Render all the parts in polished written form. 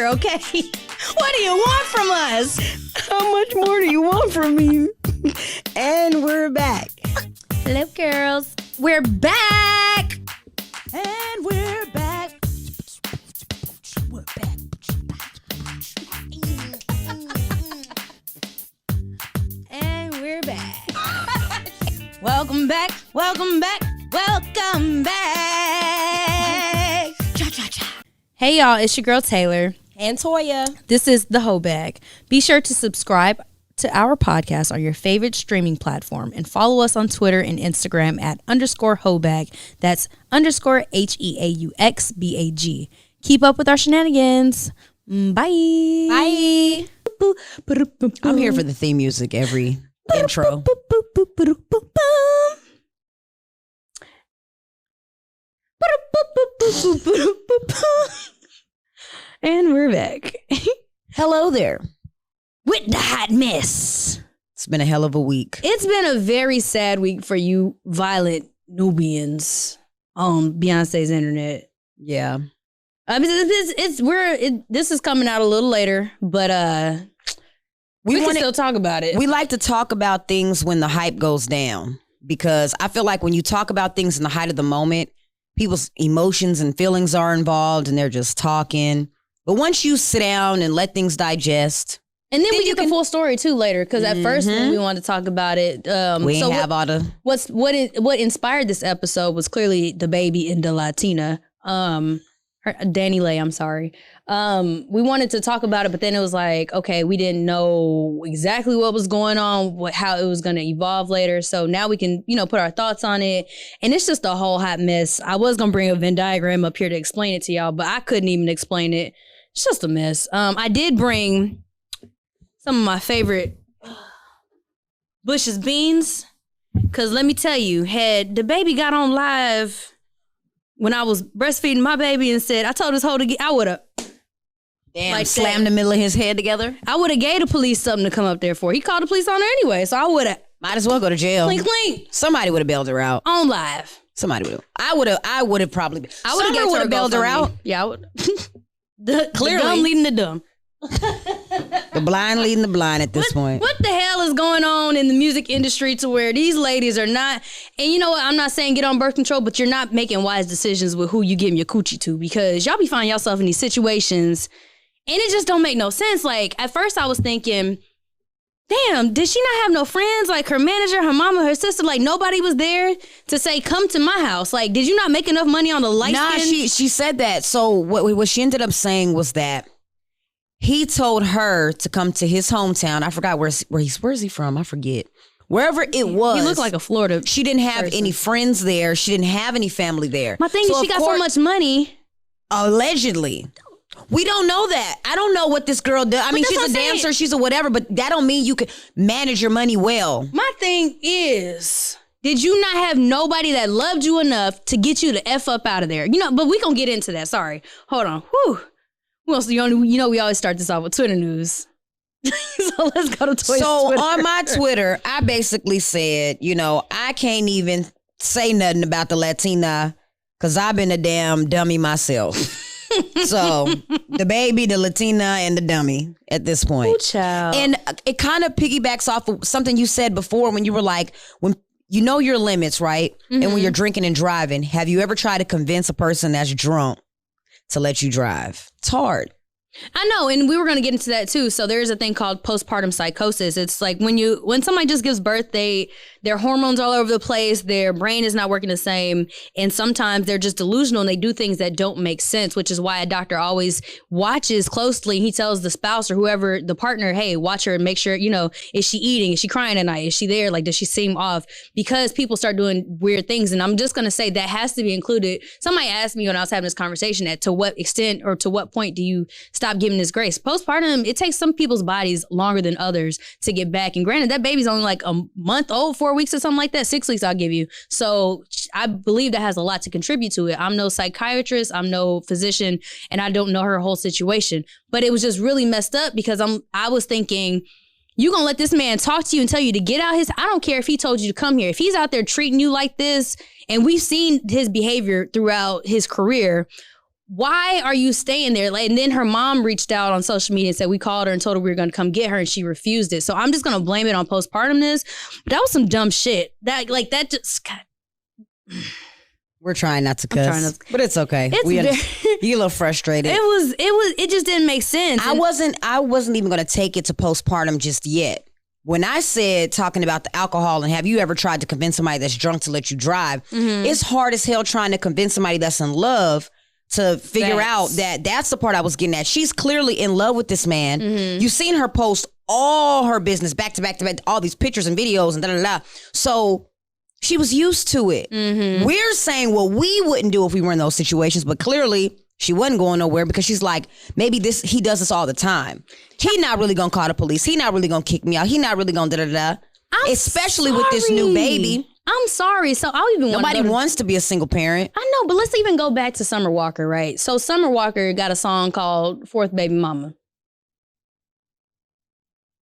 here, okay? What do you want from us? How much more do you want from me? And we're back. Hello, girls. We're back. And we're back. We're back. And we're back. Welcome back. Welcome back. Welcome back. Cha-cha-cha. Hey, y'all. It's your girl, Taylor. And Toya. This is the Heaux Bag. Be sure to subscribe to our podcast on your favorite streaming platform and follow us on Twitter and Instagram at _Heaux Bag. That's _HEAUXBAG. Keep up with our shenanigans. Bye. Bye. I'm here for the theme music every intro. And we're back. Hello there. With the hot mess. It's been a hell of a week. It's been a very sad week for you violent Nubians on Beyonce's internet. Yeah. This is coming out a little later, but we can still talk about it. We like to talk about things when the hype goes down, because I feel like when you talk about things in the height of the moment, people's emotions and feelings are involved and they're just talking. But once you sit down and let things digest. And then we get the full story too later, because at first when we wanted to talk about it, we ain't have all the. What inspired this episode was clearly the baby and the Latina, Danny Lay. I'm sorry. We wanted to talk about it, but then it was like, okay, we didn't know exactly what was going on, how it was going to evolve later. So now we can, put our thoughts on it, and it's just a whole hot mess. I was gonna bring a Venn diagram up here to explain it to y'all, but I couldn't even explain it. It's just a mess. I did bring some of my favorite Bush's beans, because let me tell you, had the baby got on live when I was breastfeeding my baby and said, I told this hoe to get, I would have. Damn, slammed the middle of his head together. I would have gave the police something to come up there for. He called the police on her anyway, so I would have. Might as well go to jail. Clean. Somebody would have bailed her out. On live. Somebody would have. I would have probably. I would have bailed her out. Yeah, I would. Clearly. The dumb leading the dumb. The blind leading the blind at this point. What the hell is going on in the music industry to where these ladies are not, and you know what, I'm not saying get on birth control, but you're not making wise decisions with who you giving your coochie to, because y'all be finding yourself in these situations and it just don't make no sense. Like, at first I was thinking, damn, did she not have no friends? Like, her manager, her mama, her sister, like nobody was there to say, come to my house. Like, did you not make enough money on the light skin? Nah, she said that. So what she ended up saying was that he told her to come to his hometown. I forgot where's he from? I forget. Wherever it was. He looked like a Florida She didn't have person. any friends there. She didn't have any family there. My thing is, she got so much money. Allegedly. We don't know that. I don't know what this girl does. I mean, she's a dancer, she's a whatever, but that don't mean you can manage your money well. My thing is, did you not have nobody that loved you enough to get you the F up out of there? But we gonna get into that. Sorry. Hold on. Whew. We always start this off with Twitter news. So let's go to Twitter. So on my Twitter, I basically said, I can't even say nothing about the Latina because I've been a damn dummy myself. So the baby, the Latina, and the dummy at this point. Ooh, child. And it kind of piggybacks off of something you said before when you were like, when you know your limits, right? Mm-hmm. And when you're drinking and driving, have you ever tried to convince a person that's drunk to let you drive? It's hard. I know, and we were going to get into that too. So there's a thing called postpartum psychosis. It's like when somebody just gives birth, their hormones all over the place, their brain is not working the same, and sometimes they're just delusional and they do things that don't make sense, which is why a doctor always watches closely. He tells the spouse or whoever, the partner, hey, watch her and make sure, is she eating? Is she crying at night? Is she there? Like, does she seem off? Because people start doing weird things, and I'm just going to say that has to be included. Somebody asked me when I was having this conversation to what extent or to what point do you stop giving this grace? Postpartum, it takes some people's bodies longer than others to get back. And granted, that baby's only like a month old, 4 weeks or something like that. 6 weeks I'll give you. So I believe that has a lot to contribute to it. I'm no psychiatrist, I'm no physician, and I don't know her whole situation. But it was just really messed up because I was thinking, you gonna let this man talk to you and tell you to get out I don't care if he told you to come here. If he's out there treating you like this, and we've seen his behavior throughout his career, why are you staying there? Like, and then her mom reached out on social media and said, we called her and told her we were going to come get her, and she refused it. So I'm just going to blame it on postpartumness. But that was some dumb shit. That just... God. We're trying not to cuss, but it's okay. You're a little frustrated. It just didn't make sense. I wasn't even going to take it to postpartum just yet. When I said talking about the alcohol and have you ever tried to convince somebody that's drunk to let you drive, it's hard as hell trying to convince somebody that's in love to figure out that's the part I was getting at. She's clearly in love with this man. You've seen her post all her business back to back to back, all these pictures and videos and da-da-da. So she was used to it. We're saying what we wouldn't do if we were in those situations, but clearly she wasn't going nowhere because she's like, maybe he does this all the time. He not really gonna call the police. He not really gonna kick me out. He not really gonna da-da-da. Especially with this new baby. I'm sorry. So I'll even Nobody wants to be a single parent. I know, but let's even go back to Summer Walker, right? So Summer Walker got a song called Fourth Baby Mama.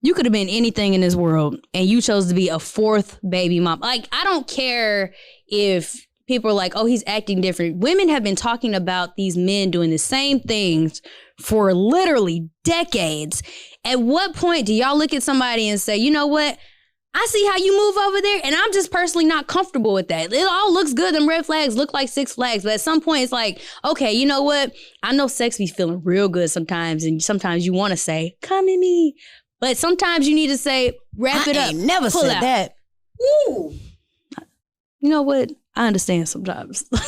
You could have been anything in this world, and you chose to be a fourth baby mom. Like, I don't care if people are like, oh, he's acting different. Women have been talking about these men doing the same things for literally decades. At what point do y'all look at somebody and say, you know what? I see how you move over there, and I'm just personally not comfortable with that. It all looks good. Them red flags look like Six Flags, but at some point it's like, okay, you know what? I know sex be feeling real good sometimes, and sometimes you want to say, come at me. But sometimes you need to say, wrap it up. I ain't never said that. Ooh. You know what? I understand sometimes. but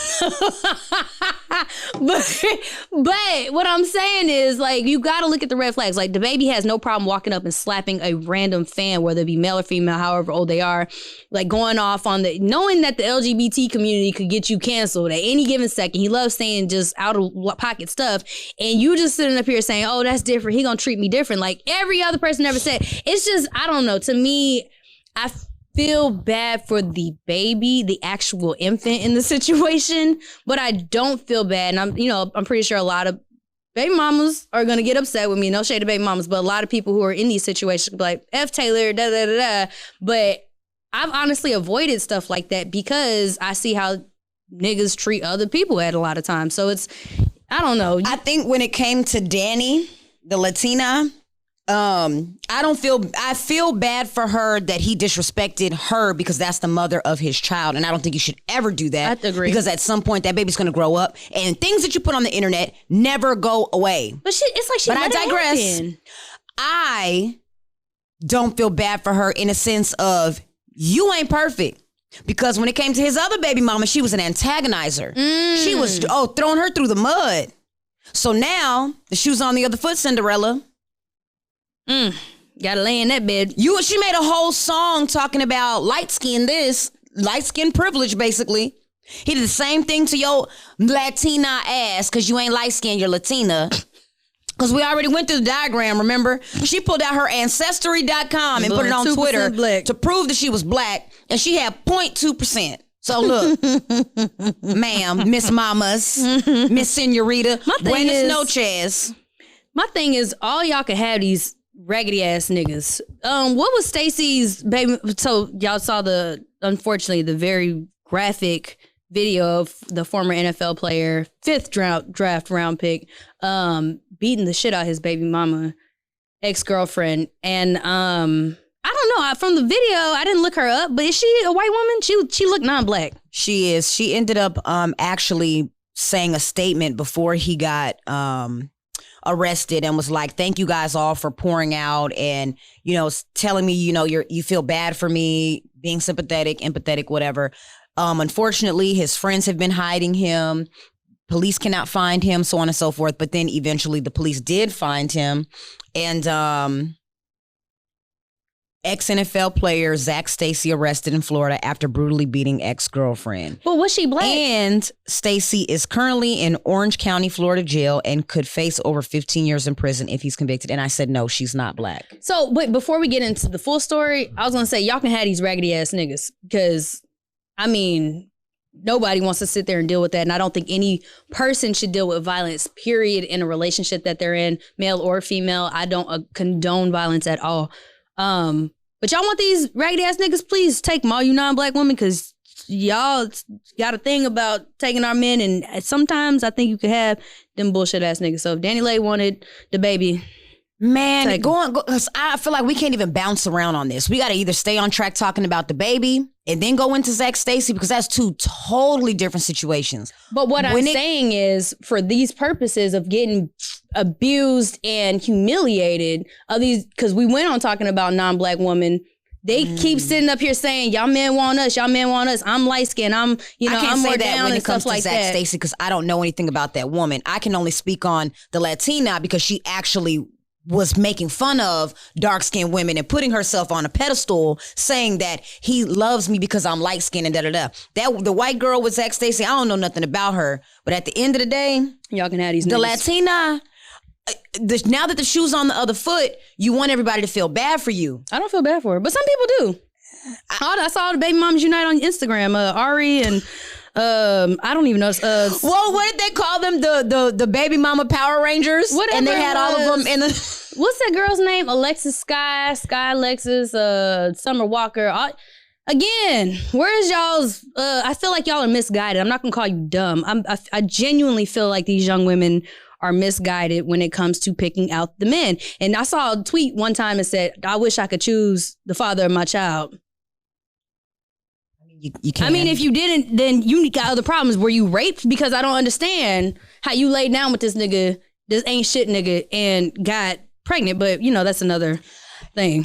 what I'm saying is, like, you got to look at the red flags. Like, the baby has no problem walking up and slapping a random fan, whether it be male or female, however old they are, like going off on knowing that the LGBT community could get you canceled at any given second. He loves saying just out of pocket stuff. And you just sitting up here saying, oh, that's different. He gonna treat me different. Like every other person ever said. It's just, I don't know. To me, I feel bad for the baby, the actual infant in the situation, but I don't feel bad. And I'm pretty sure a lot of baby mamas are gonna get upset with me. No shade to baby mamas, but a lot of people who are in these situations be like, F Taylor, da da da da. But I've honestly avoided stuff like that because I see how niggas treat other people at a lot of times. So it's, I don't know. I think when it came to Danny, the Latina, I feel bad for her that he disrespected her because that's the mother of his child. And I don't think you should ever do that. I agree. Because at some point that baby's going to grow up and things that you put on the internet never go away. But it's like she let it digress. happen. I don't feel bad for her in a sense of you ain't perfect. Because when it came to his other baby mama, she was an antagonizer. She was throwing her through the mud. So now the shoe's on the other foot, Cinderella. Gotta lay in that bed. She made a whole song talking about light skin privilege, basically. He did the same thing to your Latina ass because you ain't light skinned, you're Latina. Because we already went through the diagram, remember? She pulled out her Ancestry.com and put it on Twitter to prove that she was black, and she had 0.2%. So look, ma'am, Miss Mamas, Miss Senorita, buenas noches. My thing is, all y'all can have these raggedy ass niggas. What was Stacey's baby? So y'all saw unfortunately, the very graphic video of the former NFL player, 5th draft round pick, beating the shit out of his baby mama, ex-girlfriend. And I don't know, from the video, I didn't look her up, but is she a white woman? She looked non-black. She is. She ended up actually saying a statement before he got arrested and was like, thank you guys all for pouring out and, telling me, you feel bad for me, being sympathetic, empathetic, whatever. Unfortunately, his friends have been hiding him. Police cannot find him, so on and so forth. But then eventually the police did find him. And ex-NFL player Zach Stacey arrested in Florida after brutally beating ex-girlfriend. Well, was she black? And Stacey is currently in Orange County, Florida jail and could face over 15 years in prison if he's convicted. And I said, no, she's not black. So, but before we get into the full story, I was going to say, y'all can have these raggedy ass niggas because, nobody wants to sit there and deal with that. And I don't think any person should deal with violence, period, in a relationship that they're in, male or female. I don't condone violence at all. But y'all want these raggedy ass niggas, please take them, all you non-black women, because y'all got a thing about taking our men, and sometimes I think you could have them bullshit ass niggas. So if Danny Lay wanted the baby, man, I feel like we can't even bounce around on this. We got to either stay on track talking about the baby and then go into Zach Stacy, because that's two totally different situations. But what I'm saying is, for these purposes of getting abused and humiliated, because we went on talking about non-black women. They keep sitting up here saying, y'all men want us, I'm light skinned, I'm more down and stuff like that. Zach Stacy, because I don't know anything about that woman. I can only speak on the Latina because she actually was making fun of dark-skinned women and putting herself on a pedestal, saying that he loves me because I'm light-skinned and da-da-da. The white girl with Zach Stacy, I don't know nothing about her. But at the end of the day, y'all can have these the niggas. Latina, now that the shoe's on the other foot, you want everybody to feel bad for you. I don't feel bad for her, but some people do. I saw the baby moms unite on Instagram. Ari and I don't even know. Well, what did they call them? The baby mama Power Rangers? Whatever. And they had all of them in the... What's that girl's name? Alexis Sky Alexis, Summer Walker. Again, where's y'all's... I feel like y'all are misguided. I'm not going to call you dumb. I genuinely feel like these young women are misguided when it comes to picking out the men. And I saw a tweet one time and said, I wish I could choose the father of my child. You can. I mean, if you didn't, then you got other problems. Were you raped? Because I don't understand how you laid down with this nigga, this ain't shit nigga, and got pregnant. But, that's another thing.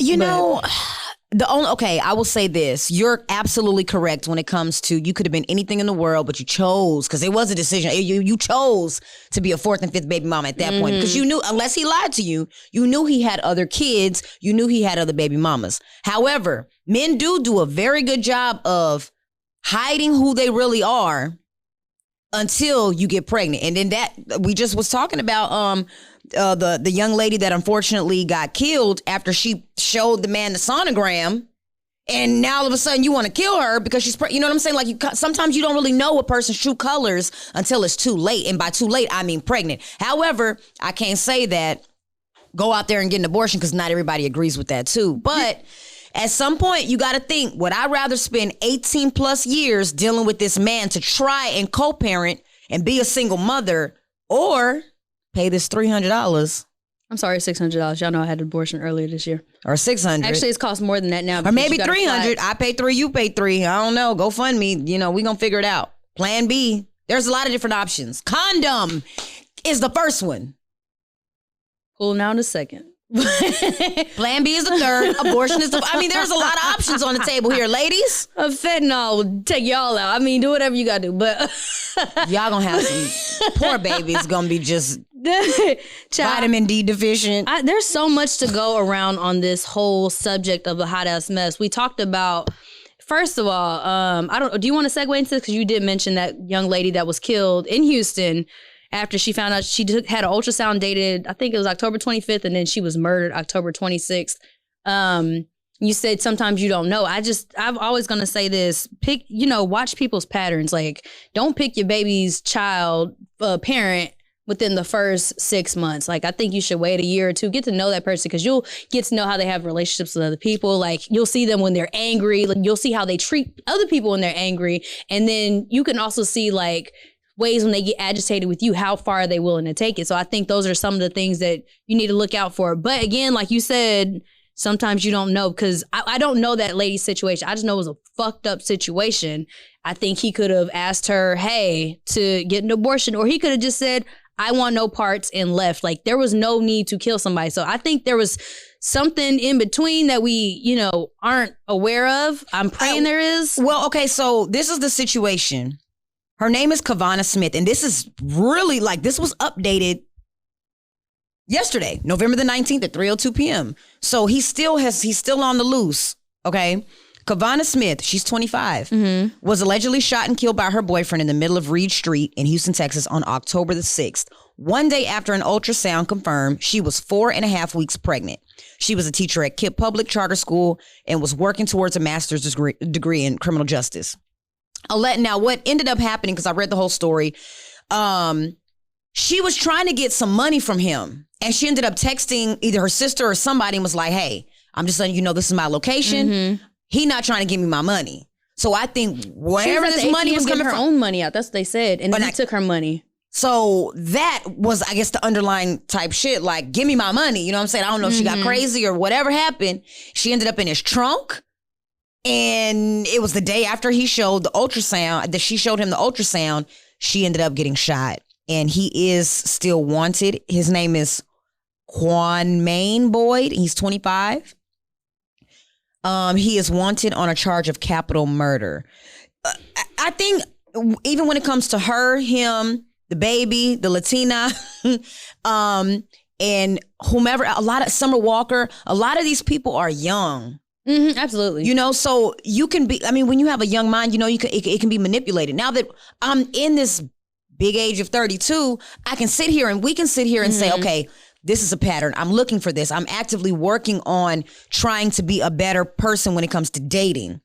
I will say this. You're absolutely correct when it comes to, you could have been anything in the world, but you chose, because it was a decision. You chose to be a fourth and fifth baby mama at that point, because you knew, unless he lied to you, you knew he had other kids. You knew he had other baby mamas. However, men do a very good job of hiding who they really are until you get pregnant. And then that, we just was talking about the young lady that unfortunately got killed after she showed the man the sonogram, and now all of a sudden you want to kill her because she's you know what I'm saying? Like, sometimes you don't really know a person's true colors until it's too late, and by too late I mean pregnant. However, I can't say that go out there and get an abortion, because not everybody agrees with that too. But at some point, you got to think, would I rather spend 18 plus years dealing with this man to try and co-parent and be a single mother, or pay this $300? I'm sorry, $600. Y'all know I had an abortion earlier this year. Or $600. Actually, it's cost more than that now. Or maybe $300. I pay $3, you pay $3. I don't know. Go fund me. We going to figure it out. Plan B. There's a lot of different options. Condom is the first one. Pulling out a second. Plan B is the third. Abortion is there's a lot of options on the table here, ladies. Fentanyl will take y'all out. Do whatever you gotta do, but y'all gonna have some poor babies gonna be just vitamin D deficient. There's so much to go around on this whole subject of the hot ass mess. We talked about, first of all, do you want to segue into this? Because you did mention that young lady that was killed in Houston after she found out she had an ultrasound dated, I think it was October 25th, and then she was murdered October 26th. You said sometimes you don't know. I'm always going to say this, watch people's patterns. Like, don't pick your baby's child parent within the first 6 months. Like, I think you should wait a year or two, get to know that person, because you'll get to know how they have relationships with other people. Like, you'll see them when they're angry. Like, you'll see how they treat other people when they're angry. And then you can also see, like, ways when they get agitated with you, how far are they willing to take it? So I think those are some of the things that you need to look out for. But again, like you said, sometimes you don't know, because I don't know that lady's situation. I just know it was a fucked up situation. I think he could have asked her, hey, to get an abortion, or he could have just said, I want no parts, and left. Like, there was no need to kill somebody. So I think there was something in between that we, aren't aware of. I'm praying there is. Well, okay, so this is the situation. Her name is Kavana Smith, and this is really, this was updated yesterday, November the 19th at 3:02 p.m. So he's still on the loose, okay? Kavana Smith, she's 25, was allegedly shot and killed by her boyfriend in the middle of Reed Street in Houston, Texas on October the 6th. One day after an ultrasound confirmed she was 4.5 weeks pregnant. She was a teacher at Kipp Public Charter School and was working towards a master's degree in criminal justice. Now, what ended up happening, because I read the whole story, she was trying to get some money from him, and she ended up texting either her sister or somebody and was like, hey, I'm just letting you know this is my location. He not trying to give me my money. So I think She wherever was at this the money ATM was getting coming her from. own money out. That's what they said. And then he took her money. So that was, I guess, the underlying type shit. Like, give me my money. You know what I'm saying? I don't know if she got crazy or whatever happened. She ended up in his trunk. And it was the day after he showed the ultrasound, that she showed him the ultrasound, she ended up getting shot. And he is still wanted. His name is Quanmaine Boyd. He's 25. He is wanted on a charge of capital murder. I think even when it comes to her, him, the baby, the Latina, and whomever, a lot of Summer Walker, a lot of these people are young. Mm-hmm, absolutely. You know, so you can be, I mean, when you have a young mind, you know, it can be manipulated. Now that I'm in this big age of 32, I can sit here and we can sit here and say, okay, this is a pattern. I'm looking for this. I'm actively working on trying to be a better person when it comes to dating.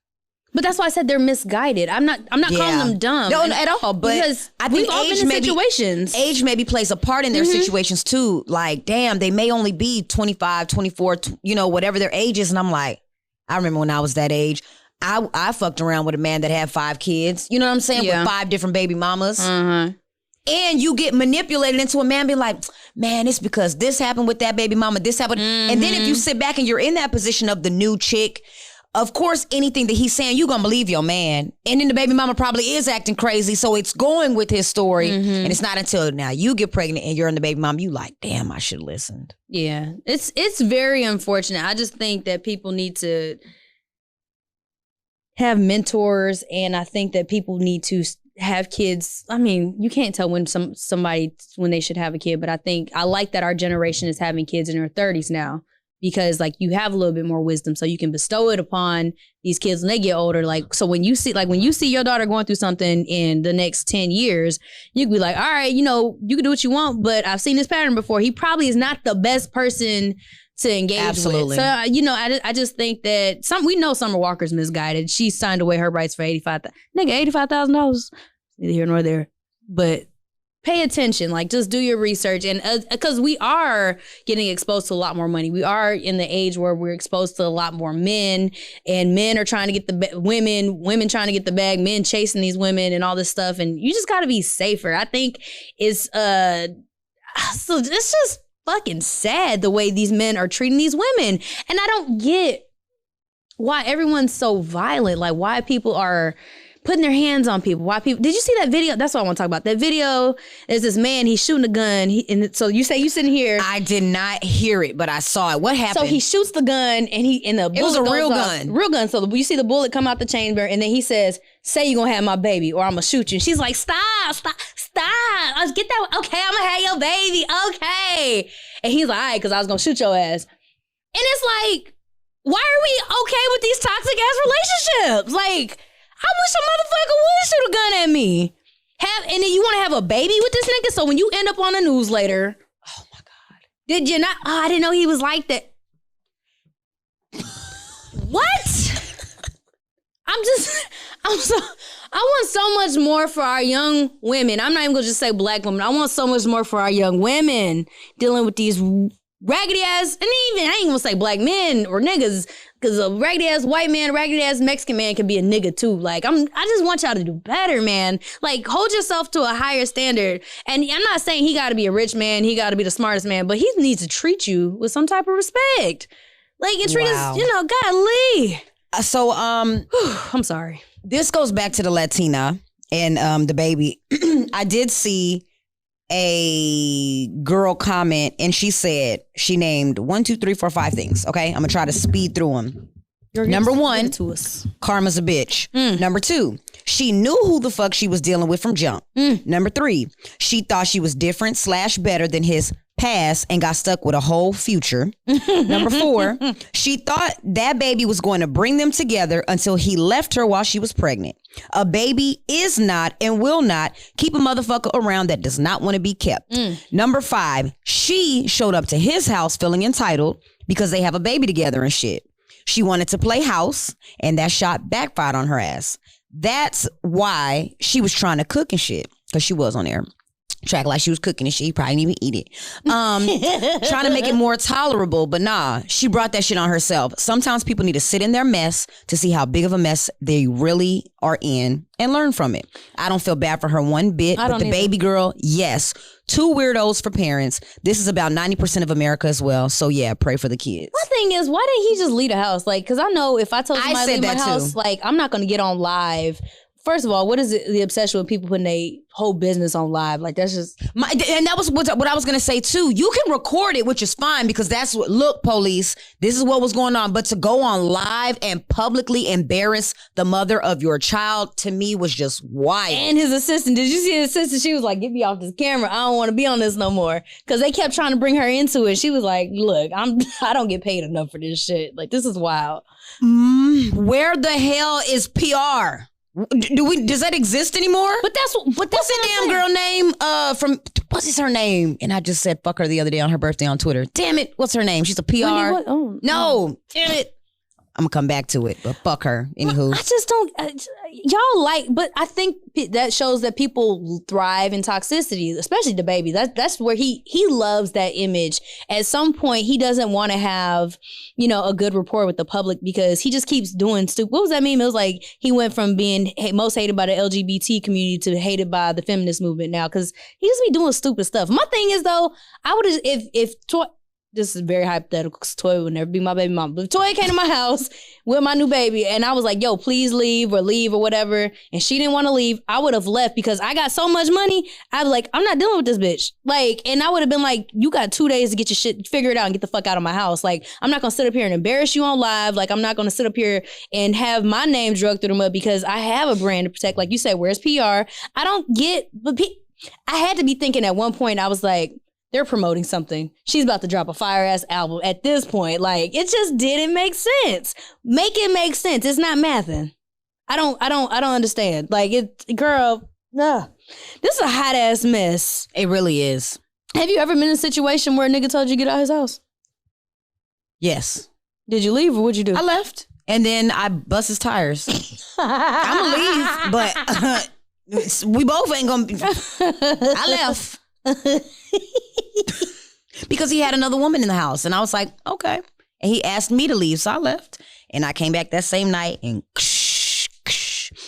But that's why I said they're misguided. I'm not calling them dumb. No, at all. But because I think we've all been in situations. Age maybe plays a part in their situations too. Like, damn, they may only be 25, 24, you know, whatever their age is. And I'm like, I remember when I was that age, I fucked around with a man that had 5 kids. You know what I'm saying? Yeah. With 5 different baby mamas. Uh-huh. And you get manipulated into a man being like, man, it's because this happened with that baby mama, this happened. And then if you sit back and you're in that position of the new chick, of course, anything that he's saying, you're going to believe your man. And then the baby mama probably is acting crazy. So it's going with his story. And it's not until now you get pregnant and you're in the baby mama, you like, damn, I should have listened. Yeah. It's very unfortunate. I just think that people need to have mentors. And I think that people need to have kids. I mean, you can't tell when somebody when they should have a kid, but I like that our generation is having kids in their 30s now. Because like you have a little bit more wisdom, so you can bestow it upon these kids when they get older. Like, so when you see your daughter going through something in the next 10 years, you can be like, all right, you know, you can do what you want, but I've seen this pattern before. He probably is not the best person to engage with. So, you know, I just think that we know Summer Walker's misguided. She signed away her rights for $85,000. Neither here nor there. But pay attention, like just do your research. And because we are getting exposed to a lot more money. We are in the age where we're exposed to a lot more men, and men are trying to get the women trying to get the bag, men chasing these women and all this stuff. And you just got to be safer. I think so it's just fucking sad the way these men are treating these women. And I don't get why everyone's so violent, like why people are putting their hands on people. Why people? Did you see that video? That's what I want to talk about. That video is this man. He's shooting a gun. And so you say you sitting here. I did not hear it, but I saw it. What happened? So he shoots the gun, and the bullet it was a goes real off. gun. Real gun. So you see the bullet come out the chamber, and then he says, "Say you're gonna have my baby, or I'm gonna shoot you." And she's like, "Stop! Let's get that. Okay, I'm gonna have your baby. Okay." And he's like, "All right," because I was gonna shoot your ass. And it's like, why are we okay with these toxic ass relationships? Like, I wish a motherfucker would shoot a gun at me. And then you want to have a baby with this nigga? So when you end up on the news later, oh my God. Did you not? Oh, I didn't know he was like that. What? I want so much more for our young women. I'm not even going to just say black women. I want so much more for our young women dealing with these raggedy ass, and even, I ain't going to say black men or niggas, because a raggedy ass white man, raggedy ass Mexican man can be a nigga too. Like, I just want y'all to do better, man. Like, hold yourself to a higher standard. And I'm not saying he got to be a rich man, he got to be the smartest man, but he needs to treat you with some type of respect. Like, and treat us, golly. So, I'm sorry. This goes back to the Latina and the baby. I did see a girl comment, and she said she named 1, 2, 3, 4, 5 things. Okay, I'm gonna try to speed through them. Number 1, karma's a bitch. Number 2, she knew who the fuck she was dealing with from jump. Number 3, she thought she was different / better than his past and got stuck with a whole future. Number 4, she thought that baby was going to bring them together until he left her while she was pregnant. A baby is not and will not keep a motherfucker around that does not want to be kept. Number 5, she showed up to his house feeling entitled because they have a baby together and shit. She wanted to play house, and that shot backfired on her ass. That's why she was trying to cook and shit, because she was on there. Track like she was cooking and shit. He probably didn't even eat it. Trying to make it more tolerable, but nah, she brought that shit on herself. Sometimes people need to sit in their mess to see how big of a mess they really are in and learn from it. I don't feel bad for her one bit, but the baby girl, yes. 2 weirdos for parents. This is about 90% of America as well. So yeah, pray for the kids. My thing is, why didn't he just leave the house? Like, because I know if I told somebody to leave my house, like, I'm not going to get on live. First of all, what is the obsession with people putting their whole business on live? Like, that's just... and that was what I was going to say, too. You can record it, which is fine, because that's what... Look, police, this is what was going on. But to go on live and publicly embarrass the mother of your child, to me, was just wild. And his assistant. Did you see his assistant? She was like, get me off this camera. I don't want to be on this no more. Because they kept trying to bring her into it. She was like, look, I don't get paid enough for this shit. Like, this is wild. Where the hell is PR? Does that exist anymore? But that's what's that damn girl name? What's her name? And I just said fuck her the other day on her birthday on Twitter. Damn it, what's her name? She's a PR. No, damn it. I'm gonna come back to it, but fuck her. Anywho, I just don't. Y'all like, but I think that shows that people thrive in toxicity, especially the baby. That's where he loves that image. At some point, he doesn't want to have, a good rapport with the public because he just keeps doing stupid. What was that meme? It was like he went from being most hated by the LGBT community to hated by the feminist movement now because he just be doing stupid stuff. My thing is though, I would if this is very hypothetical because Toy would never be my baby mama. But if Toy came to my house with my new baby and I was like, yo, please leave or whatever, and she didn't want to leave, I would have left because I got so much money. I'd be like, I'm not dealing with this bitch. Like, and I would have been like, you got 2 days to get your shit figured out and get the fuck out of my house. Like, I'm not going to sit up here and embarrass you on live. Like, I'm not going to sit up here and have my name drugged through the mud because I have a brand to protect. Like you said, where's PR? I don't get, but I had to be thinking at one point, I was like, they're promoting something. She's about to drop a fire-ass album at this point. Like, it just didn't make sense. Make it make sense. It's not mathing. I don't understand. Like, girl, this is a hot-ass mess. It really is. Have you ever been in a situation where a nigga told you to get out of his house? Yes. Did you leave or what'd you do? I left. And then I bust his tires. I'm gonna leave, but we both ain't gonna be. I left. Because he had another woman in the house and I was like, okay. And he asked me to leave, so I left. And I came back that same night and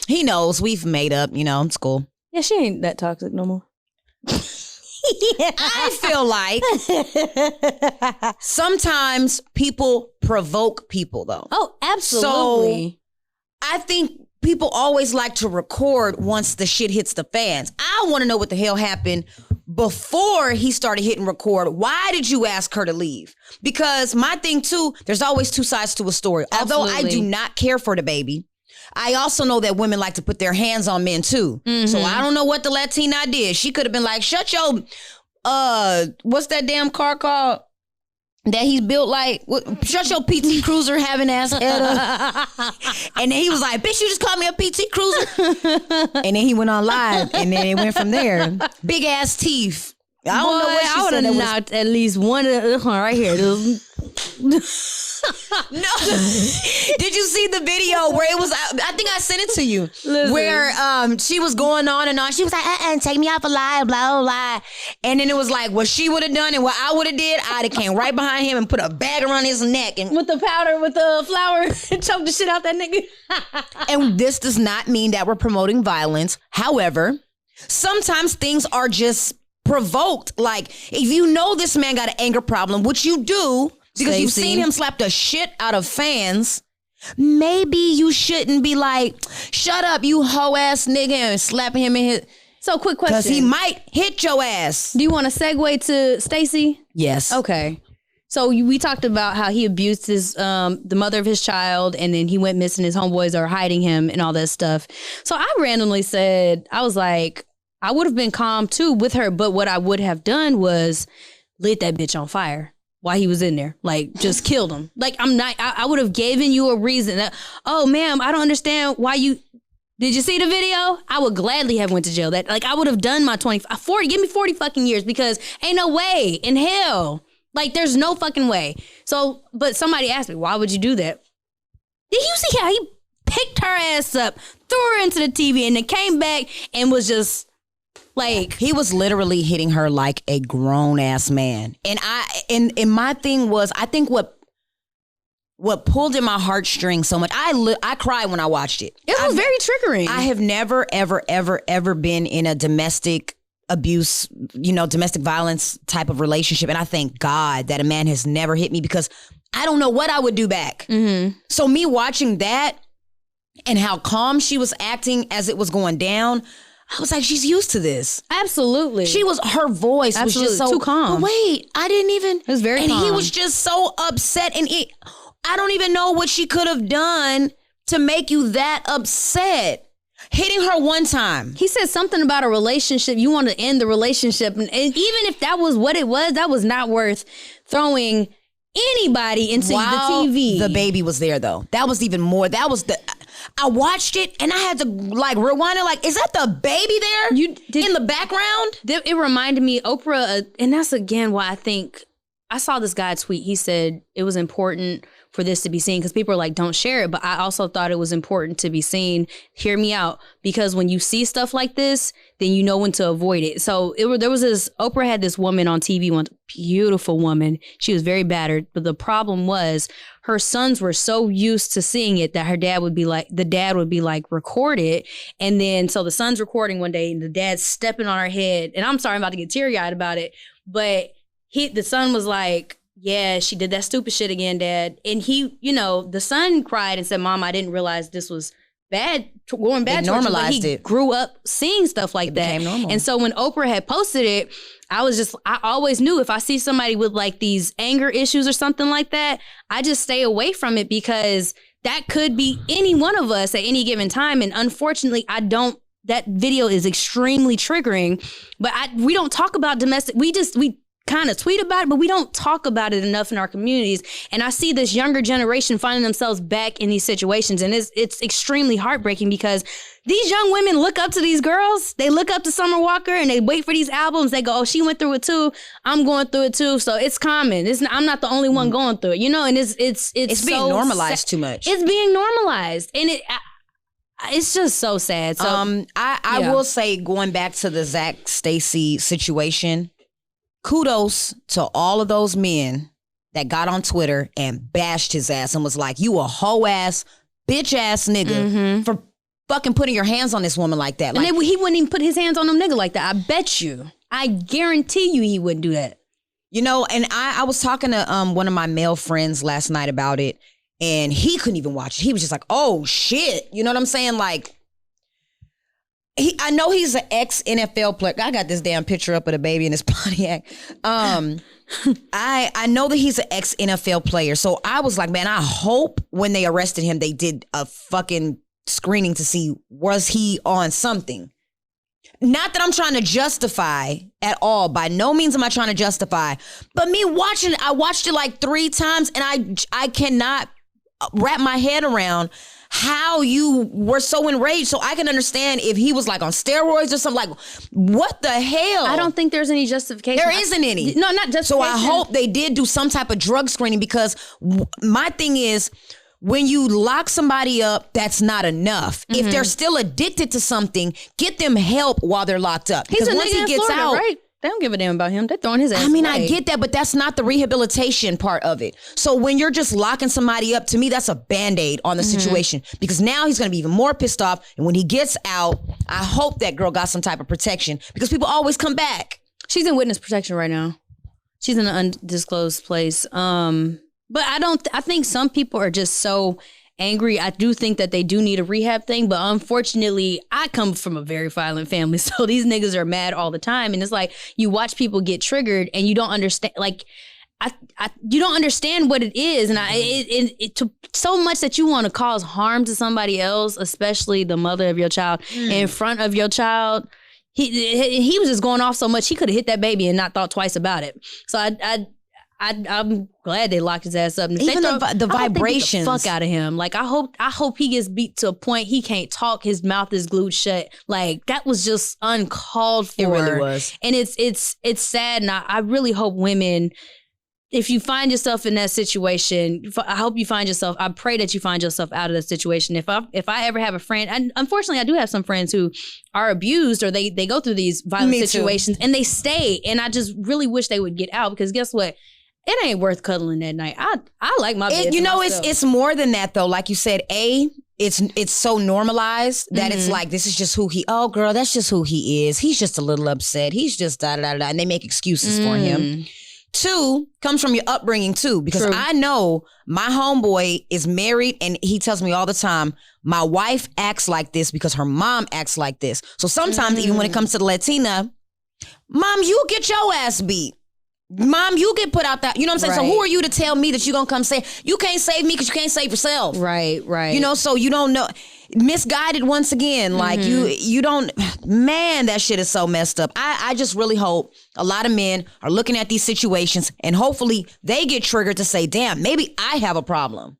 he knows we've made up, it's cool. Yeah, she ain't that toxic no more. I feel like sometimes people provoke people though. Oh, absolutely. So I think people always like to record once the shit hits the fans. I want to know what the hell happened before he started hitting record. Why did you ask her to leave? Because my thing too, there's always 2 sides to a story. Absolutely. Although I do not care for the baby, I also know that women like to put their hands on men too. Mm-hmm. So I don't know what the Latina did. She could have been like, shut your, what's that damn car called? That he's built like, shut your PT Cruiser having ass head up. And then he was like, bitch, you just called me a PT Cruiser. And then he went on live and then it went from there. Big ass teeth. I don't know what she I would have knocked at least one right here. No. Did you see the video where it was, I think I sent it to you. Listen. Where she was going on and on. She was like, take me off a lie, blah, blah, blah. And then it was like what she would have done and what I would have did. I'd have came right behind him and put a bag around his neck. And with the powder, with the flour, and choked the shit out that nigga. And this does not mean that we're promoting violence. However, sometimes things are just provoked. Like, if you know this man got an anger problem, which you do, because you've seen him slap the shit out of fans, maybe you shouldn't be like, shut up, you hoe ass nigga, and slapping him in his... So, quick question. Because he might hit your ass. Do you want to segue to Stacey? Yes. Okay. So we talked about how he abused the mother of his child, and then he went missing. His homeboys are hiding him and all that stuff. So I randomly said, I was like, I would have been calm too with her, but what I would have done was lit that bitch on fire while he was in there. Like, just killed him. Like, I would have given you a reason that, oh, ma'am, I don't understand why you, did you see the video? I would gladly have went to jail. I would have done my 40, give me 40 fucking years because ain't no way in hell. Like, there's no fucking way. So, but somebody asked me, why would you do that? Did you see how he picked her ass up, threw her into the TV, and then came back and was just Like, he was literally hitting her like a grown ass man. And my thing was, I think what pulled in my heartstrings so much, I cried when I watched it. It was very triggering. I have never, ever, ever, ever been in a domestic abuse, domestic violence type of relationship. And I thank God that a man has never hit me, because I don't know what I would do back. Mm-hmm. So me watching that and how calm she was acting as it was going down, I was like, she's used to this. Absolutely. Her voice was just so too calm. But wait, I didn't even. It was very calm. And he was just so upset. And I don't even know what she could have done to make you that upset. Hitting her one time. He said something about a relationship. You want to end the relationship. And even if that was what it was, that was not worth throwing anybody into the TV. The baby was there, though. That was even more. I watched it and I had to like rewind it. Like, is that the baby there in the background? It reminded me, Oprah, and that's again why I think I saw this guy tweet. He said it was important for this to be seen, because people are like, don't share it. But I also thought it was important to be seen. Hear me out. Because when you see stuff like this, then you know when to avoid it. So Oprah had this woman on TV, one beautiful woman. She was very battered. But the problem was her sons were so used to seeing it that the dad would be like, record it. And then, so the son's recording one day and the dad's stepping on her head. And I'm sorry, I'm about to get teary eyed about it. But the son was like, yeah, she did that stupid shit again, Dad. And he, the son cried and said, Mom, I didn't realize this was bad, going bad. They normalized it. Grew up seeing stuff like that. Became normal. And so when Oprah had posted it, I always knew if I see somebody with like these anger issues or something like that, I just stay away from it, because that could be any one of us at any given time. And unfortunately, that video is extremely triggering, but we don't talk about domestic. We kind of tweet about it, but we don't talk about it enough in our communities. And I see this younger generation finding themselves back in these situations. And it's extremely heartbreaking, because these young women look up to these girls. They look up to Summer Walker and they wait for these albums. They go, oh, she went through it too. I'm going through it too. So it's common. I'm not the only one going through it, and it's being so normalized too much. It's being normalized. And it's just so sad. So I will say, going back to the Zach Stacey situation, kudos to all of those men that got on Twitter and bashed his ass and was like, you a hoe ass, bitch ass nigga for fucking putting your hands on this woman like that. And he wouldn't even put his hands on them nigga like that. I bet you. I guarantee you he wouldn't do that. And I was talking to one of my male friends last night about it, and he couldn't even watch it. He was just like, oh shit. You know what I'm saying? Like, I know he's an ex-NFL player. I got this damn picture up of the baby in his Pontiac. I know that he's an ex-NFL player. So I was like, man, I hope when they arrested him, they did a fucking screening to see, was he on something? Not that I'm trying to justify at all. By no means am I trying to justify. But me watching it, I watched it like 3 times, and I cannot wrap my head around how you were so enraged. So I can understand if he was like on steroids or something. Like, what the hell? I don't think there's any justification. There isn't any. No, not justification. So I hope they did do some type of drug screening, because my thing is, when you lock somebody up, that's not enough. If they're still addicted to something, get them help while they're locked up. He's because a once nigga he in gets Florida, out, right? They don't give a damn about him. They're throwing his ass I mean, away. I get that, but that's not the rehabilitation part of it. So when you're just locking somebody up, to me, that's a Band-Aid on the situation, because now he's going to be even more pissed off. And when he gets out, I hope that girl got some type of protection, because people always come back. She's in witness protection right now. She's in an undisclosed place. But I think some people are just so angry. I do think that they do need a rehab thing, but unfortunately, I come from a very violent family, so these niggas are mad all the time, and it's like you watch people get triggered, and you don't understand. Like, you don't understand what it is, and it to so much that you want to cause harm to somebody else, especially the mother of your child, in front of your child. He was just going off so much, he could have hit that baby and not thought twice about it. So I'm glad they locked his ass up. And even the vibrations, the fuck out of him. Like, I hope he gets beat to a point he can't talk. His mouth is glued shut. Like, that was just uncalled for. It really was. And it's sad. And I really hope women, if you find yourself in that situation, I hope you find yourself, I pray that you find yourself out of that situation. If I ever have a friend, and unfortunately I do have some friends who are abused or they go through these violent situations and they stay. And I just really wish they would get out, because guess what? It ain't worth cuddling that night. I like my bed. It's more than that though. Like you said, it's so normalized that it's like, this is just who oh girl, that's just who he is. He's just a little upset. He's just da-da-da-da. And they make excuses for him. 2, comes from your upbringing too, because True. I know my homeboy is married and he tells me all the time, my wife acts like this because her mom acts like this. So sometimes even when it comes to the Latina, mom, you get your ass beat. Mom, you get put out that, you know what I'm saying? Right. So who are you to tell me that you're going to come say, you can't save me because you can't save yourself. Right. You know, so you don't know. Misguided once again. Like you don't, man, that shit is so messed up. I just really hope a lot of men are looking at these situations and hopefully they get triggered to say, damn, maybe I have a problem.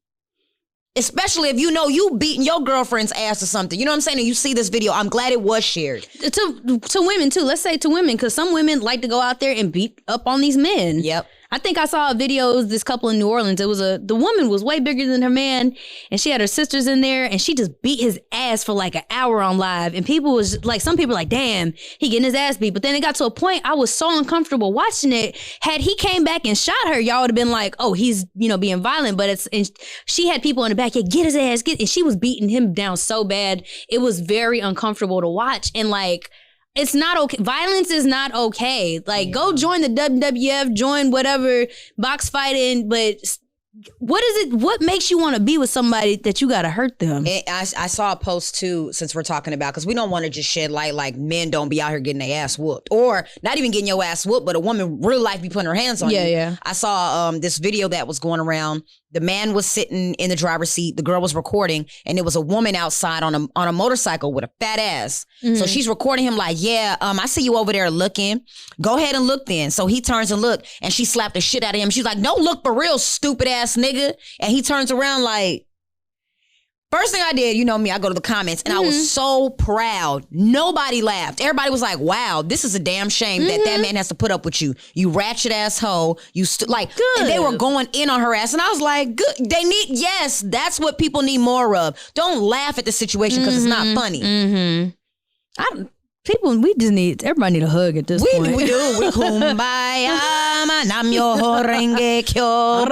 Especially if you know you beating your girlfriend's ass or something. You know what I'm saying? And you see this video. I'm glad it was shared. To women too. Let's say to women, because some women like to go out there and beat up on these men. Yep. I think I saw a video of this couple in New Orleans. It was the woman was way bigger than her man, and she had her sisters in there, and she just beat his ass for like an hour on live. And people was like, some people were like, damn, he getting his ass beat. But then it got to a point I was so uncomfortable watching it. Had he came back and shot her, y'all would have been like, oh, he's being violent. But she had people in the back, yeah, get his ass, and she was beating him down so bad. It was very uncomfortable to watch. And like, it's not okay. Violence is not okay. Like, go join the WWF, join whatever box fighting. But what makes you want to be with somebody that you got to hurt them? I saw a post too, since we're talking about, because we don't want to just shed light like men don't be out here getting their ass whooped, or not even getting your ass whooped, but a woman real life be putting her hands on you. Yeah. I saw this video that was going around. The man was sitting in the driver's seat. The girl was recording, and there was a woman outside on a motorcycle with a fat ass. So she's recording him like, yeah, I see you over there looking. Go ahead and look then. So he turns and look, and she slapped the shit out of him. She's like, don't look for real, stupid ass nigga. And he turns around like, first thing I did, you know me, I go to the comments, and I was so proud. Nobody laughed. Everybody was like, wow, this is a damn shame that man has to put up with you. You ratchet asshole. You and they were going in on her ass. And I was like, good. Yes, that's what people need more of. Don't laugh at the situation because it's not funny. Everybody need a hug at this point. We do. We kumbaya, nam yo horenge kyo.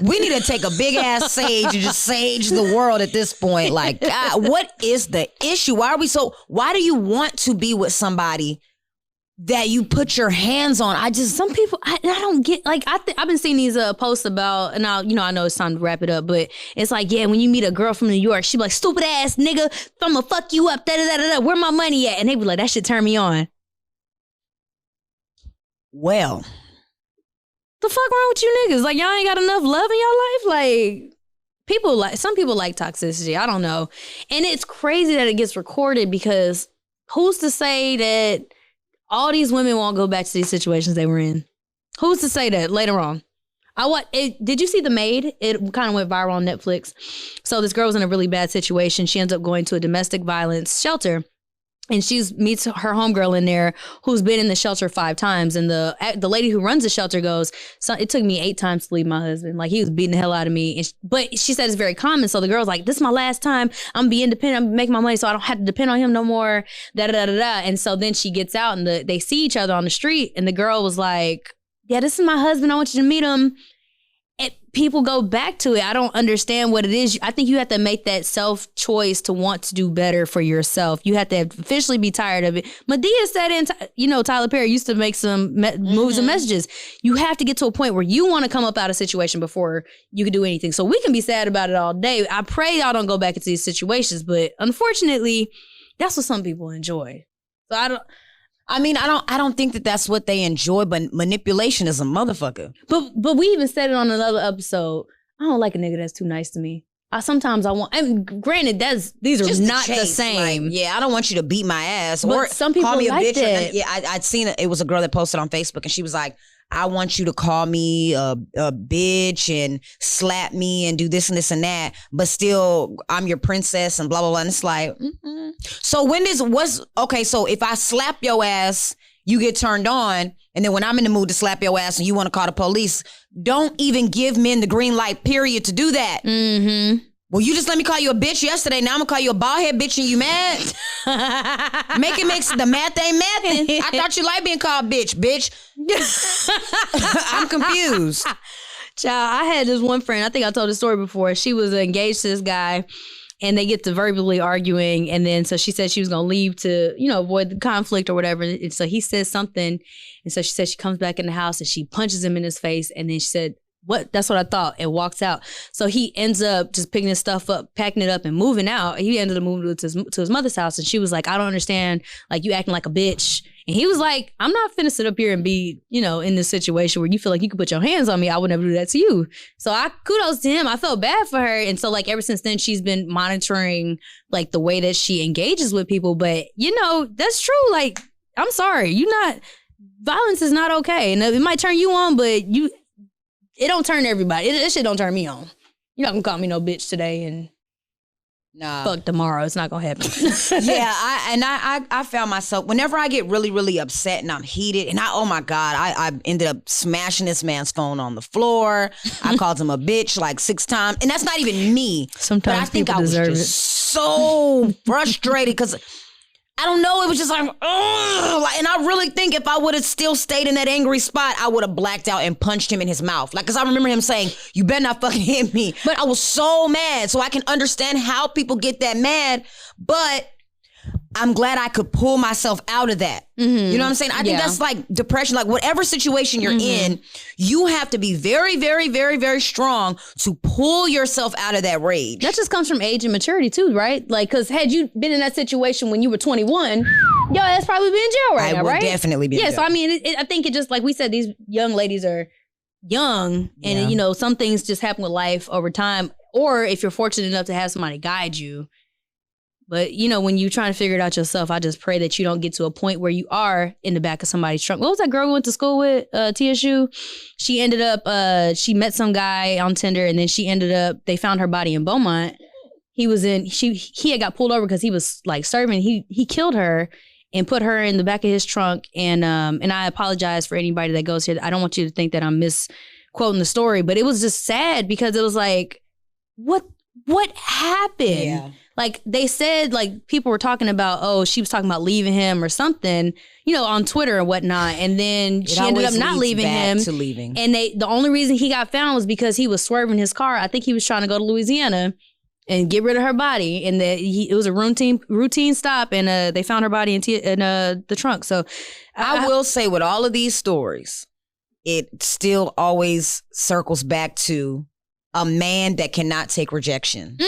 We need to take a big ass sage and just sage the world at this point. Like, God, what is the issue? Why do you want to be with somebody that you put your hands on? Some people, I don't get, like, I've been seeing these posts about, and I know it's time to wrap it up, but it's like, yeah, when you meet a girl from New York, she be like, stupid ass nigga, I'ma fuck you up, da-da-da-da-da, where my money at? And they be like, that shit turn me on. Well, the fuck wrong with you niggas? Like, y'all ain't got enough love in your life? Like, some people like toxicity. I don't know. And it's crazy that it gets recorded, because who's to say that all these women won't go back to these situations they were in? Who's to say that later on? Did you see The Maid? It kind of went viral on Netflix. So this girl was in a really bad situation. She ends up going to a domestic violence shelter. And she meets her homegirl in there who's been in the shelter 5 times. And the lady who runs the shelter goes, so it took me 8 times to leave my husband. Like, he was beating the hell out of me. But she said it's very common. So the girl's like, this is my last time. I'm be independent. I'm making my money so I don't have to depend on him no more. Da-da-da-da-da. And so then she gets out and they see each other on the street. And the girl was like, yeah, this is my husband. I want you to meet him. And people go back to it. I don't understand what it is. I think you have to make that self-choice to want to do better for yourself. You have to officially be tired of it. Madea said, Tyler Perry used to make some moves and messages. You have to get to a point where you want to come up out of a situation before you can do anything. So we can be sad about it all day. I pray y'all don't go back into these situations, but unfortunately, that's what some people enjoy. So I don't think that that's what they enjoy, but manipulation is a motherfucker. But we even said it on another episode. I don't like a nigga that's too nice to me. Granted, these are just not the same. Like, yeah, I don't want you to beat my ass. But or some people call me like a bitch. that. Yeah, I'd seen it. It was a girl that posted on Facebook, and she was like, I want you to call me a bitch and slap me and do this and this and that, but still I'm your princess and blah, blah, blah. And it's like, So so if I slap your ass, you get turned on, And then when I'm in the mood to slap your ass and you want to call the police, don't even give men the green light, period, to do that. Mm-hmm. Well, you just let me call you a bitch yesterday. Now I'm going to call you a bald head bitch and you mad? Make it make the math ain't mathin'. I thought you like being called bitch. I'm confused. Child, I had this one friend, I think I told the story before. She was engaged to this guy and they get to verbally arguing. And then so she said she was going to leave to, avoid the conflict or whatever. And so he says something. And so she said she comes back in the house and she punches him in his face. And then she said, what? That's what I thought, and walks out. So he ends up just picking his stuff up, packing it up, and moving out. He ended up moving to his mother's house, and she was like, I don't understand, like, you acting like a bitch. And he was like, I'm not finna sit up here and be, in this situation where you feel like you can put your hands on me. I would never do that to you. So kudos to him. I felt bad for her. And so, like, ever since then, she's been monitoring, like, the way that she engages with people. But, that's true. Like, I'm sorry. Violence is not okay. And it might turn you on, but it don't turn everybody. This shit don't turn me on. You're not gonna call me no bitch today and fuck tomorrow. It's not gonna happen. Yeah, I found myself, whenever I get really, really upset and I'm heated, and oh my God, I ended up smashing this man's phone on the floor. I called him a bitch like 6 times. And that's not even me. Sometimes but I think people I was deserve just it. so frustrated because I don't know. It was just like, ugh. And I really think if I would have still stayed in that angry spot, I would have blacked out and punched him in his mouth. Like, because I remember him saying, you better not fucking hit me. But I was so mad. So I can understand how people get that mad. But I'm glad I could pull myself out of that. Mm-hmm. You know what I'm saying? I think that's like depression. Like whatever situation you're in, you have to be very, very, very, very strong to pull yourself out of that rage. That just comes from age and maturity too, right? Like, because had you been in that situation when you were 21, your ass probably be in jail right now, right? I would definitely be in jail. Yeah, so I mean, I think it just, like we said, these young ladies are young and, some things just happen with life over time. Or if you're fortunate enough to have somebody guide you. But, when you're trying to figure it out yourself, I just pray that you don't get to a point where you are in the back of somebody's trunk. What was that girl we went to school with, TSU? She ended up, she met some guy on Tinder, and then they found her body in Beaumont. He had got pulled over because he was like serving. He killed her and put her in the back of his trunk. And I apologize for anybody that goes here. I don't want you to think that I'm misquoting the story, but it was just sad because it was like, what happened? Yeah. Like they said, like people were talking about, she was talking about leaving him or something, on Twitter and whatnot. And then she ended up not leaving him. To leaving. And the only reason he got found was because he was swerving his car. I think he was trying to go to Louisiana and get rid of her body. And it was a routine stop. And they found her body in the trunk. So I will say with all of these stories, it still always circles back to a man that cannot take rejection.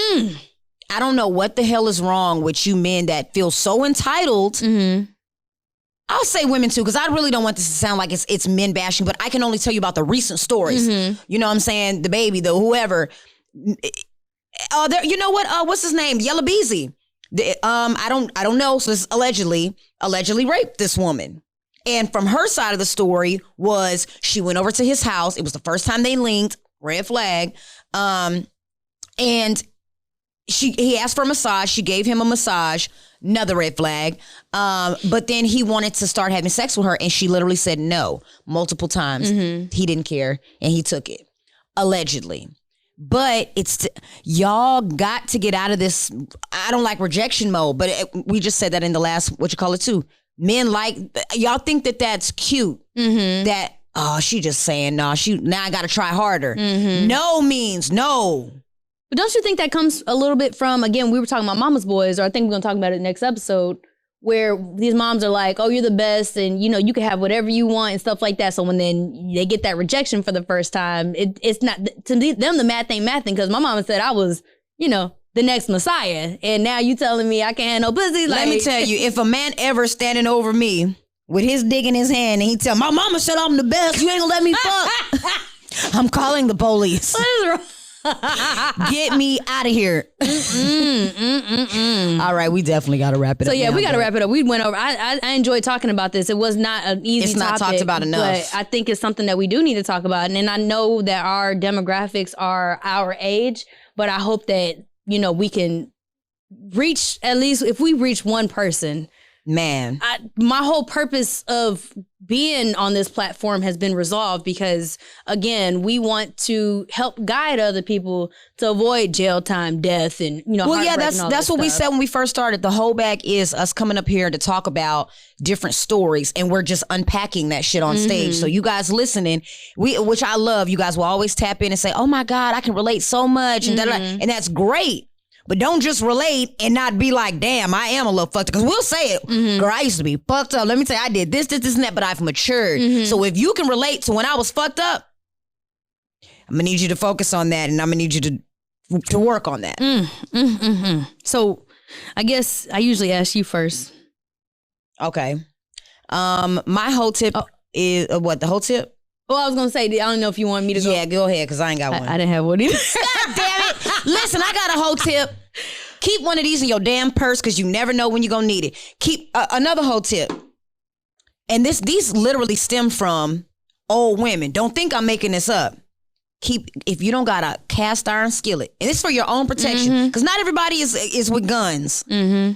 I don't know what the hell is wrong with you men that feel so entitled. Mm-hmm. I'll say women too, because I really don't want this to sound like it's men bashing, but I can only tell you about the recent stories. Mm-hmm. You know what I'm saying? The baby, the whoever. You know what? What's his name? Yella Beezy. I don't know. So this allegedly raped this woman. And from her side of the story was she went over to his house. It was the first time they linked. Red flag. And he asked for a massage. She gave him a massage. Another red flag. But then he wanted to start having sex with her, and she literally said no multiple times. Mm-hmm. He didn't care, and he took it. Allegedly. But y'all got to get out of this. I don't like rejection mode, but we just said that in the last, too. Men y'all think that that's cute. Mm-hmm. That, she just saying no. Now I got to try harder. Mm-hmm. No means no. But don't you think that comes a little bit from, again, we were talking about mama's boys, or I think we're going to talk about it next episode, where these moms are like, oh, you're the best, and, you can have whatever you want and stuff like that. So when then they get that rejection for the first time, it's not, to them, the math ain't mathing, because my mama said I was, the next Messiah. And now you telling me I can't have no pussy? Let me tell you, if a man ever standing over me with his dick in his hand and he tell my mama said I'm the best, you ain't gonna let me fuck. I'm calling the police. What is wrong? Get me out of here. All right, we definitely got to wrap it up. So yeah, we got to wrap it up. We went over. I enjoyed talking about this. It was not an easy topic. It's not talked about enough. But I think it's something that we do need to talk about. And I know that our demographics are our age, but I hope that, we can reach, at least if we reach one person Man. My whole purpose of being on this platform has been resolved because, again, we want to help guide other people to avoid jail time, death, and, Well, yeah, heartbreak and all that's that what we stuff. said when we first started. The Heaux Bag is us coming up here to talk about different stories, and we're just unpacking that shit on stage. So you guys listening, which I love, you guys will always tap in and say, "Oh my God, I can relate so much," and and that's great. But don't just relate and not be like, damn, I am a little fucked up. Because we'll say it. Girl, I used to be fucked up. Let me tell you, I did this, and that, but I've matured. So if you can relate to when I was fucked up, I'm going to need you to focus on that, and I'm going to need you to work on that. So I guess I usually ask you first. Okay. My whole tip is, what, the whole tip? Well, I was going to say, I don't know if you want me to go. Yeah, go ahead, because I ain't got one. I didn't have one either. God damn it. Listen, I got a whole tip. Keep one of these in your damn purse because you never know when you're going to need it. Keep another whole tip. And these literally stem from old women. Don't think I'm making this up. If you don't got a cast iron skillet, and it's for your own protection, because not everybody is with guns.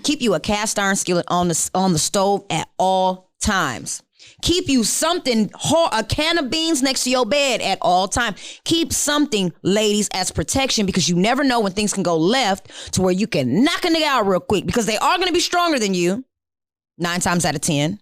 Keep you a cast iron skillet on the stove at all times. Keep you something, a can of beans next to your bed at all times. Keep something, ladies, as protection, because you never know when things can go left to where you can knock a nigga out real quick, because they are going to be stronger than you 9 times out of 10.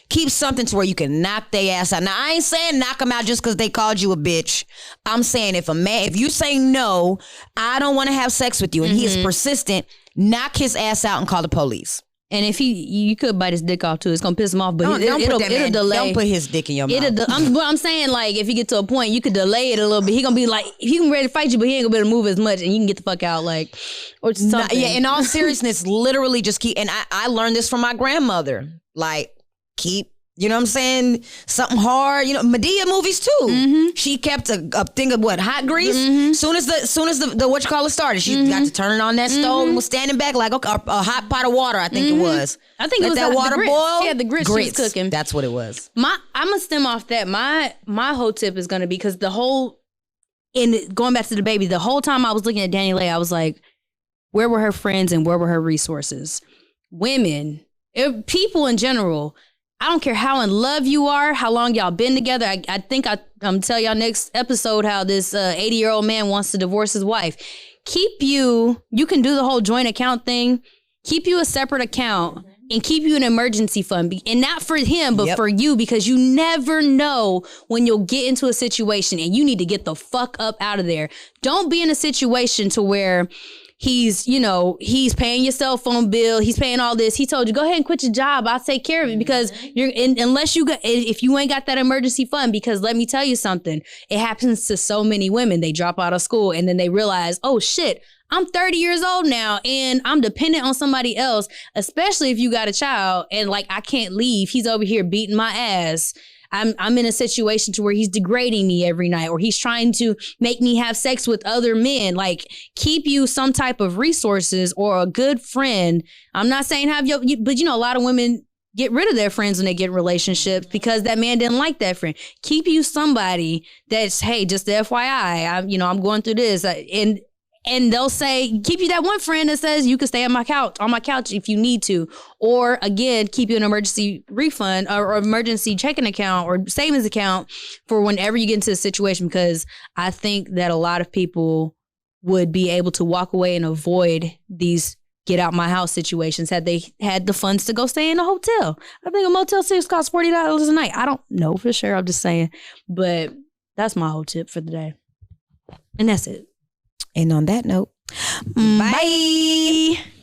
Keep something to where you can knock their ass out. Now, I ain't saying knock them out just because they called you a bitch. I'm saying if you say no, I don't want to have sex with you, and he is persistent, knock his ass out and call the police. And if you could bite his dick off too, it's gonna piss him off. But it'll delay. Don't put his dick in your mouth. I'm saying, like, if you get to a point, you could delay it a little bit. He gonna be like, he can ready to fight you, but he ain't gonna be able to move as much, and you can get the fuck out, like, or something. Yeah. In all seriousness, literally just keep. And I learned this from my grandmother. Like, keep. You know what I'm saying? Something hard. Medea movies too. She kept a thing of hot grease. Soon as the what you call it started, she got to turn it on that stove and was standing back like a hot pot of water. I think it was. I think it was that water boil. Yeah, the grits she was cooking. That's what it was. I'm gonna stem off that. My whole tip is gonna be, because going back to the baby, the whole time I was looking at Danielle, I was like, where were her friends and where were her resources? Women, people in general. I don't care how in love you are, how long y'all been together. I think I'm tell y'all next episode how this 80-year-old man wants to divorce his wife. You can do the whole joint account thing. Keep you a separate account and keep you an emergency fund. And not for him, but for you, because you never know when you'll get into a situation and you need to get the fuck up out of there. Don't be in a situation to where he's paying your cell phone bill. He's paying all this. He told you, go ahead and quit your job. I'll take care of it, because if you ain't got that emergency fund, because let me tell you something, it happens to so many women. They drop out of school and then they realize, oh shit, I'm 30 years old now and I'm dependent on somebody else, especially if you got a child and like, I can't leave. He's over here beating my ass. I'm in a situation to where he's degrading me every night, or he's trying to make me have sex with other men. Like, keep you some type of resources or a good friend. I'm not saying but a lot of women get rid of their friends when they get in relationships because that man didn't like that friend. Keep you somebody that's, hey, just the FYI, I'm going through this, and they'll say, keep you that one friend that says you can stay on my couch if you need to. Or again, keep you an emergency refund or emergency checking account or savings account for whenever you get into a situation, because I think that a lot of people would be able to walk away and avoid these get out my house situations had they had the funds to go stay in a hotel. I think a Motel 6 costs $40 a night. I don't know for sure. I'm just saying. But that's my whole tip for the day. And that's it. And on that note, bye.